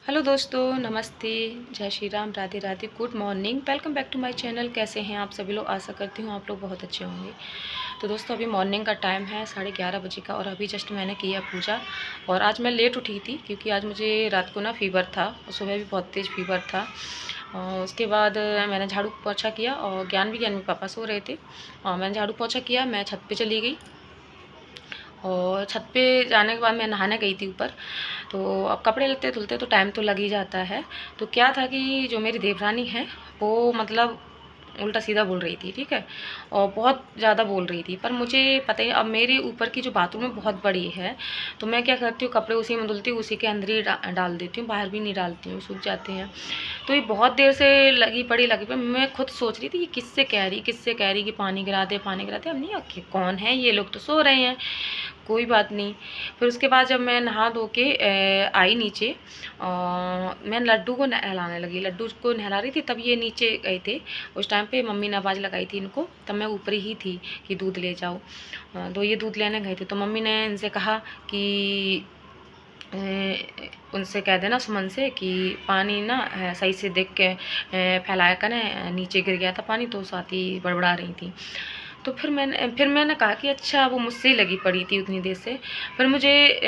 Hello दोस्तों, नमस्ते, जय Shri Ram, Radhe Radhe, good morning, welcome back to my channel. कैसे हैं आप सभी लोग? आशा करती हूँ आप लोग बहुत अच्छे होंगे। तो दोस्तों अभी मॉर्निंग का टाइम है 11:30 बजे का और अभी जस्ट मैंने किया पूजा। और आज मैं लेट उठी थी क्योंकि आज मुझे रात को ना फीवर था और सुबह भी बहुत तेज़ फीवर था। और उसके बाद मैंने झाड़ू पोछा किया और ज्ञान में पापा सो रहे थे और मैंने झाड़ू पोछा किया। मैं छत पर चली गई और छत पे जाने के बाद मैं नहाने गई थी ऊपर। तो अब कपड़े लत्ते धुलते तो टाइम तो लग ही जाता है। तो क्या था कि जो मेरी देवरानी है वो मतलब उल्टा सीधा बोल रही थी, ठीक है, और बहुत ज़्यादा बोल रही थी। पर मुझे पता ही, अब मेरे ऊपर की जो बाथरूम है बहुत बड़ी है, तो मैं क्या करती हूँ, कपड़े उसी में धुलती हूँ, उसी के अंदर ही डाल देती हूँ, बाहर भी नहीं डालती हूँ, सूख जाते हैं। तो ये बहुत देर से लगी पड़ी मैं खुद सोच रही थी ये किससे कह रही कि पानी गिरा दे पानी गिरा दे। अब नहीं, आखिर कौन है, ये लोग तो सो रहे हैं, कोई बात नहीं। फिर उसके बाद जब मैं नहा धो के आई नीचे, मैं लड्डू को नहलाने लगी, लड्डू को नहला रही थी, तब ये नीचे गए थे। उस टाइम पे मम्मी ने आवाज़ लगाई थी इनको, तब मैं ऊपर ही थी कि दूध ले जाओ। तो ये दूध लेने गए थे, तो मम्मी ने इनसे कहा कि उनसे कह देना, सुमन से, कि पानी ना सही से देख के फैलाया करें, नीचे गिर गया था पानी तो स्वाति बड़बड़ा रही थी। तो फिर मैंने कहा कि अच्छा, वो मुझसे ही लगी पड़ी थी उतनी देर से। फिर मुझे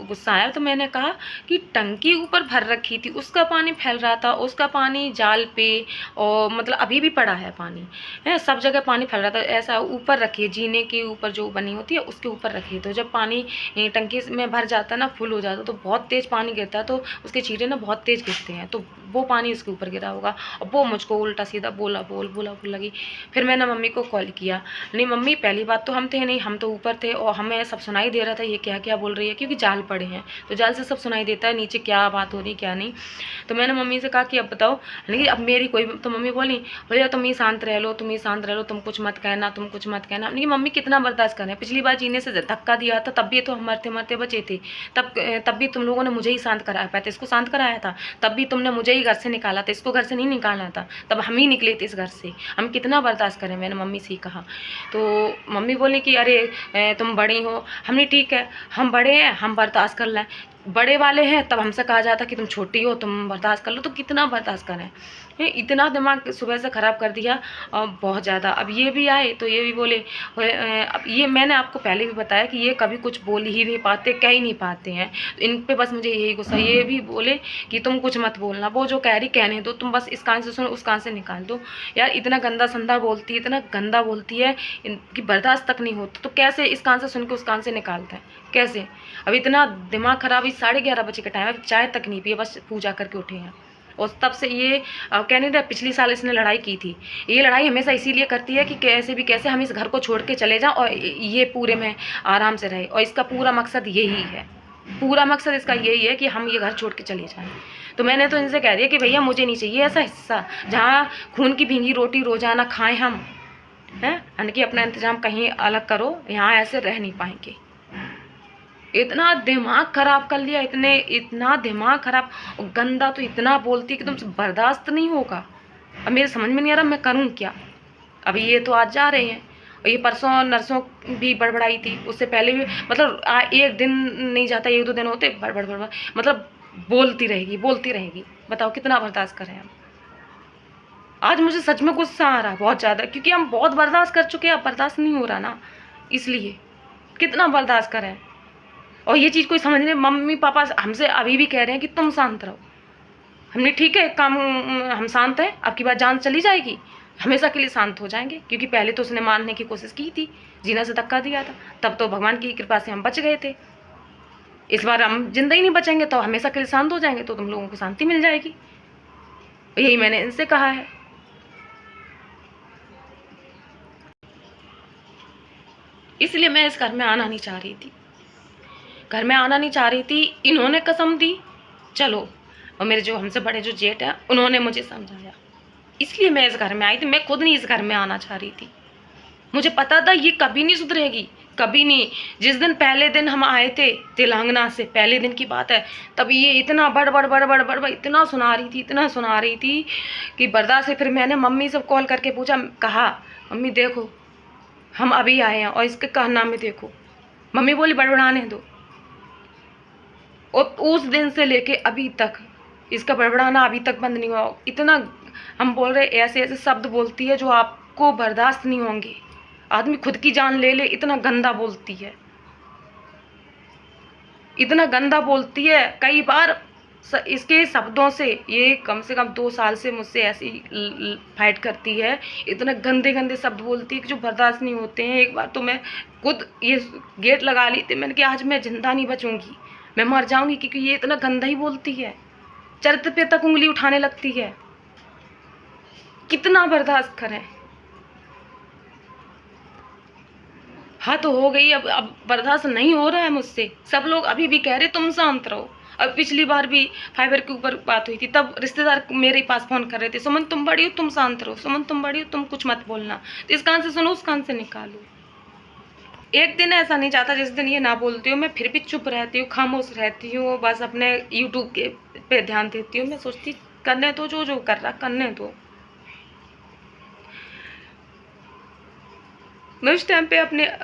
गुस्सा आया, तो मैंने कहा कि टंकी ऊपर भर रखी थी, उसका पानी फैल रहा था, उसका पानी जाल पे, और मतलब अभी भी पड़ा है पानी, है सब जगह पानी फैल रहा था। ऐसा ऊपर रखिए, जीने के ऊपर जो बनी होती है उसके ऊपर रखिए, तो जब पानी टंकी में भर जाता है ना, फुल हो जाता है, तो बहुत तेज़ पानी गिरता है, तो उसके छींटे ना बहुत तेज़ गिरते हैं, तो वो पानी उसके ऊपर गिरा होगा। और वो मुझको उल्टा सीधा बोल लगी। फिर मैंने मम्मी को कॉल किया, नहीं मम्मी, पहली बात तो हम थे नहीं, हम तो ऊपर थे और हमें सब सुनाई दे रहा था ये क्या क्या बोल रही है, क्योंकि जाल पड़े हैं तो जाल से सब सुनाई देता है नीचे क्या बात हो रही क्या नहीं। तो मैंने मम्मी से कहा कि अब बताओ, नहीं अब मेरी कोई, तो मम्मी बोले तुम ही शांत रह लो, तुम कुछ मत कहना। नहीं मम्मी, कितना बर्दाश्त करें, पिछली बार जीने से धक्का दिया था, तब भी तो हम मरते मरते बचे थे, तब भी तुम लोगों ने मुझे ही शांत कराया पाया था, इसको शांत कराया था, तब भी तुमने मुझे ही घर से निकाला था, इसको घर से नहीं निकालना था, तब हम ही निकले थे इस घर से, हम कितना बर्दाश्त करें, मैंने मम्मी से ही कहा। तो मम्मी बोली कि अरे तुम बड़ी हो। हमने ठीक है, हम बड़े हैं, हम बर्दाश्त कर लें, बड़े वाले हैं, तब हमसे कहा जाता कि तुम छोटी हो, तुम बर्दाश्त कर लो, तो कितना बर्दाश्त करें। इतना दिमाग सुबह से ख़राब कर दिया और बहुत ज़्यादा। अब ये भी आए तो ये भी बोले, अब ये मैंने आपको पहले भी बताया कि ये कभी कुछ बोल ही नहीं पाते, कह ही नहीं पाते हैं, तो इन पे बस मुझे यही गुस्सा। ये भी बोले कि तुम कुछ मत बोलना, वो जो कह रही कहने दो, तुम बस इस कान से सुनो उस कान से निकाल दो। यार इतना गंदा संदा बोलती है, इतना गंदा बोलती है, इनकी बर्दाश्त तक नहीं होती, तो कैसे इस कान से सुन के उस कान से निकालता है, कैसे? अब इतना दिमाग ख़राब, 11:30 बजे का टाइम है, चाय तक नहीं पिए, बस पूजा करके उठे हैं। और तब से ये कह नहीं रहा, पिछली साल इसने लड़ाई की थी, ये लड़ाई हमेशा इसीलिए करती है कि कैसे भी कैसे हम इस घर को छोड़ के चले जाएं और ये पूरे में आराम से रहे, और इसका पूरा मकसद यही है, पूरा मकसद इसका यही है कि हम ये घर छोड़ के चले जाएं। तो मैंने तो इनसे कह दिया कि भैया मुझे नहीं चाहिए ऐसा हिस्सा जहाँ खून की भींगी रोटी रोजाना खाएं हम, हैं, यानी कि अपना इंतजाम कहीं अलग करो, यहाँ ऐसे रह नहीं पाएंगे। इतना दिमाग खराब कर लिया, इतना दिमाग खराब, और गंदा तो इतना बोलती है कि तुमसे बर्दाश्त नहीं होगा। अब मेरे समझ में नहीं आ रहा मैं करूँ क्या। अभी ये तो आज जा रहे हैं, और ये परसों नर्सों भी बड़बड़ाई थी, उससे पहले भी, मतलब एक दिन नहीं जाता, 1-2 दिन होते बड़बड़, मतलब बोलती रहेगी। बताओ कितना बर्दाश्त करें हम। आज मुझे सच में गुस्सा आ रहा है बहुत ज़्यादा, क्योंकि हम बहुत बर्दाश्त कर चुके हैं, अब बर्दाश्त नहीं हो रहा ना, इसलिए कितना बर्दाश्त करें। और ये चीज़ कोई समझ नहीं, मम्मी पापा हमसे अभी भी कह रहे हैं कि तुम शांत रहो। हमने ठीक है, एक काम, हम शांत हैं, आपकी बात जान चली जाएगी, हमेशा के लिए शांत हो जाएंगे, क्योंकि पहले तो उसने मानने की कोशिश की थी, जीना से धक्का दिया था, तब तो भगवान की कृपा से हम बच गए थे। इस बार हम जिंदा ही नहीं बचेंगे तो हमेशा के लिए शांत हो जाएंगे, तो तुम लोगों को शांति मिल जाएगी। यही मैंने इनसे कहा है। इसलिए मैं इस घर में आना नहीं चाह रही थी, घर में आना नहीं चाह रही थी। इन्होंने कसम दी, चलो, और मेरे जो हमसे बड़े जो जेठ हैं उन्होंने मुझे समझाया, इसलिए मैं इस घर में आई थी। मैं खुद नहीं इस घर में आना चाह रही थी, मुझे पता था ये कभी नहीं सुधरेगी, कभी नहीं। जिस दिन पहले दिन हम आए थे तेलंगाना से, पहले दिन की बात है, तब ये इतना बड़ इतना सुना रही थी कि बर्दाश्त से। फिर मैंने मम्मी से कॉल करके पूछा, कहा मम्मी देखो हम अभी आए हैं और इसके कारनामे देखो। मम्मी बोली बड़बड़ाने दो। और उस दिन से लेके अभी तक इसका बड़बड़ाना अभी तक बंद नहीं हुआ। इतना हम बोल रहे, ऐसे ऐसे शब्द बोलती है जो आपको बर्दाश्त नहीं होंगे। आदमी खुद की जान ले ले, इतना गंदा बोलती है, इतना गंदा बोलती है। कई बार इसके शब्दों से, ये कम से कम 2 साल से मुझसे ऐसी फाइट करती है। इतने गंदे गंदे शब्द बोलती है कि जो बर्दाश्त नहीं होते हैं। एक बार तो मैं खुद ये गेट लगा ली थी, मैंने कहा आज मैं जिंदा नहीं बचूंगी, मैं मर जाऊंगी, क्योंकि ये इतना गंदा ही बोलती है। चरित्र पे तक उंगली उठाने लगती है। कितना बर्दाश्त करें। हाँ तो हो गई, अब बर्दाश्त नहीं हो रहा है मुझसे। सब लोग अभी भी कह रहे तुम शांत रहो। अब पिछली बार भी फाइबर के ऊपर बात हुई थी, तब रिश्तेदार मेरे पास फोन कर रहे थे, सुमन तुम बड़ी हो, तुम शांत रहो, सुमन तुम बड़ी हो, तुम कुछ मत बोलना। तो इस कान से सुनो, उस कान से निकालो। एक दिन ऐसा नहीं जाता जिस दिन ये ना बोलती हूँ। मैं फिर भी चुप रहती हूँ, खामोश रहती हूँ, बस अपने यूट्यूब के पे ध्यान देती हूँ। मैं सोचती करने दो, जो कर रहा करने दो। मैं उस टाइम पे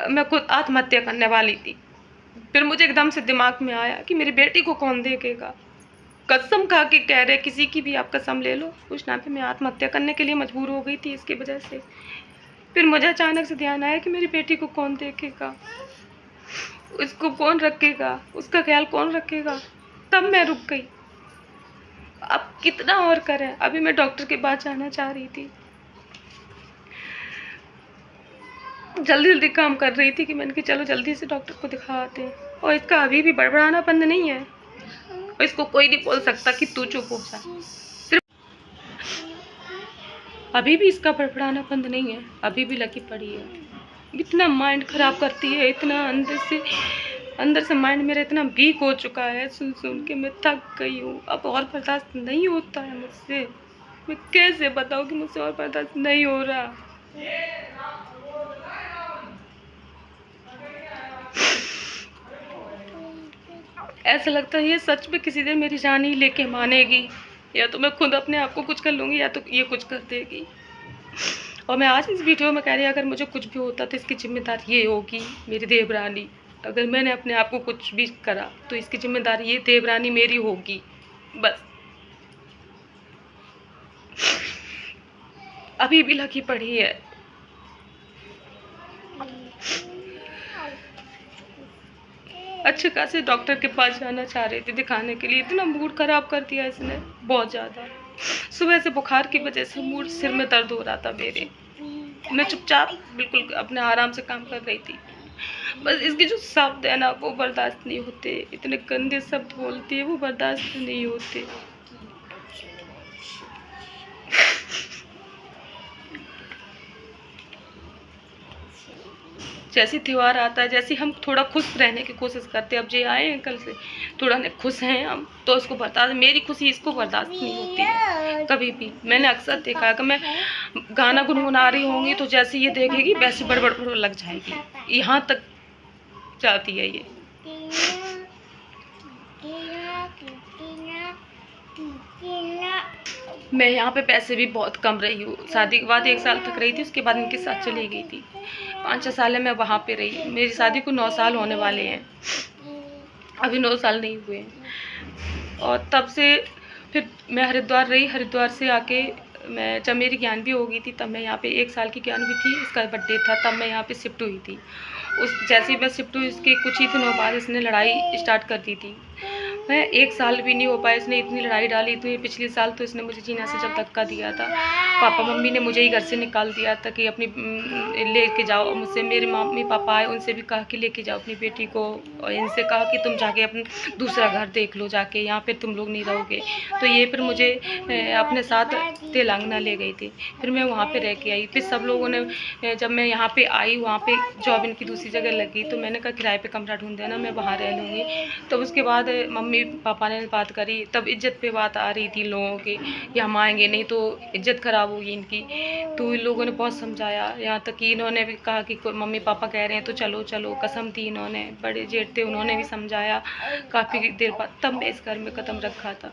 मैं खुद आत्महत्या करने वाली थी। फिर मुझे एकदम से दिमाग में आया कि मेरी बेटी को कौन देखेगा। कसम खा के कह रहे, किसी की भी आप कसम ले लो, उस टाइम पे मैं आत्महत्या करने के लिए मजबूर हो गई थी इसकी वजह से। फिर मुझे अचानक से ध्यान आया कि मेरी बेटी को कौन देखेगा, उसको कौन रखेगा, उसका ख्याल कौन रखेगा। तब मैं रुक गई। अब कितना और करें। अभी मैं डॉक्टर के पास जाना चाह रही थी, जल्दी जल्दी काम कर रही थी कि मैंने कहा चलो जल्दी से डॉक्टर को दिखाते हैं। और इसका अभी भी बड़बड़ाना बंद नहीं है, और इसको कोई नहीं बोल सकता कि तू चुप हो जा। सिर्फ अभी भी इसका बड़बड़ाना बंद नहीं है, अभी भी लगी पड़ी है। इतना माइंड खराब करती है, इतना अंदर से माइंड मेरा इतना वीक हो चुका है। सुन सुन के मैं थक गई हूँ। अब और बर्दाश्त नहीं होता है मुझसे। मैं कैसे बताऊँ कि मुझसे और बर्दाश्त नहीं हो रहा। ऐसा लगता है ये सच में किसी दिन मेरी जान ही लेके मानेगी, या तो मैं खुद अपने आप को कुछ कर लूँगी, या तो ये कुछ कर देगी। और मैं आज इस वीडियो में कह रही, अगर मुझे कुछ भी होता तो इसकी जिम्मेदारी ये होगी, मेरी देवरानी। अगर मैंने अपने आप को कुछ भी करा तो इसकी जिम्मेदारी ये देवरानी मेरी होगी, बस। अभी भी लगी पड़ी है। अच्छे खासे डॉक्टर के पास जाना चाह रही थी दिखाने के लिए, इतना मूड खराब कर दिया इसने, बहुत ज़्यादा। सुबह से बुखार की वजह से मूड, सिर में दर्द हो रहा था मेरे। मैं चुपचाप बिल्कुल अपने आराम से काम कर रही थी। बस इसके जो शब्द है ना, वो बर्दाश्त नहीं होते। इतने गंदे शब्द बोलती है, वो बर्दाश्त नहीं होते। जैसे त्यौहार आता है, जैसे हम थोड़ा खुश रहने की कोशिश करते हैं। अब जे आए हैं कल से, थोड़ा ने खुश हैं हम, तो उसको बर्दाश्त, मेरी खुशी इसको बर्दाश्त नहीं होती है कभी भी। मैंने अक्सर देखा कि मैं गाना गुनगुना रही होंगी तो जैसे ये देखेगी वैसे बड़बड़ लग जाएगी, यहाँ तक जाती है ये। मैं यहाँ पे पैसे भी बहुत कम रही हूँ। शादी के बाद 1 साल तक रही थी, उसके बाद इनके साथ चली गई थी। 5-6 साल मैं वहाँ पे रही। मेरी शादी को 9 साल होने वाले हैं, अभी 9 साल नहीं हुए हैं। और तब से फिर मैं हरिद्वार रही। हरिद्वार से आके मैं, जब मेरी ज्ञान भी हो गई थी, तब मैं यहाँ पे 1 साल की ज्ञान भी थी, इसका बर्थडे था, तब मैं यहाँ पे शिफ्ट हुई थी। जैसे ही मैं शिफ्ट हुई, उसके कुछ ही दिनों बाद इसने लड़ाई स्टार्ट कर दी थी। मैं 1 साल भी नहीं हो पाया, इसने इतनी लड़ाई डाली। तो ये पिछले साल तो इसने मुझे जीना से जब धक्का दिया था, पापा मम्मी ने मुझे ही घर से निकाल दिया था कि अपनी लेके जाओ। मुझसे मेरे मम्मी पापा आए, उनसे भी कहा कि लेके जाओ अपनी बेटी को, और इनसे कहा कि तुम जाके अपना दूसरा घर देख लो जाके, यहाँ पे तुम लोग नहीं रहोगे। तो ये फिर मुझे अपने साथ तेलंगाना ले गई थी। फिर मैं वहाँ पे रह के आई। फिर सब लोगों ने, जब मैं यहाँ पे आई, वहाँ पे जॉब इनकी दूसरी जगह लगी, तो मैंने कहा किराए पे कमरा ढूंढ देना, मैं वहाँ रह लूँगी। तो उसके बाद मम्मी पापा ने बात करी, तब इज्जत पे बात आ रही थी लोगों की कि हम आएंगे नहीं तो इज्जत खराब होगी इनकी। तो इन लोगों ने बहुत समझाया, यहाँ तक कि इन्होंने भी कहा कि मम्मी पापा कह रहे हैं तो चलो चलो। कसम थी, इन्होंने, बड़े जेठ थे, उन्होंने भी समझाया काफ़ी देर बाद, तब मैं इस घर में कदम रखा था।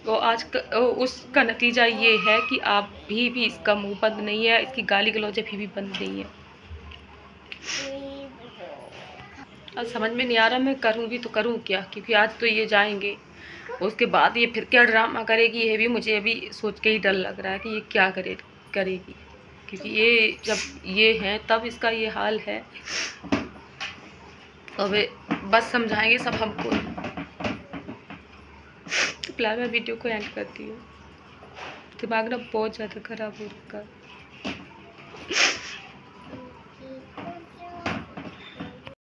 तो आज उसका नतीजा ये है कि अभी भी इसका मुँह बंद नहीं है, इसकी गाली गलौज अभी भी बंद नहीं है। अब समझ में नहीं आ रहा मैं करूँ भी तो करूँ क्या, क्योंकि आज तो ये जाएंगे, उसके बाद ये फिर क्या ड्रामा करेगी, ये भी मुझे अभी सोच के ही डर लग रहा है कि ये क्या करेगी, क्योंकि ये जब ये है तब इसका ये हाल है। तो अब बस समझाएंगे सब हमको। तो फिलहाल मैं वीडियो को एंड करती हूँ। दिमाग ना बहुत ज़्यादा ख़राब हो रखा है।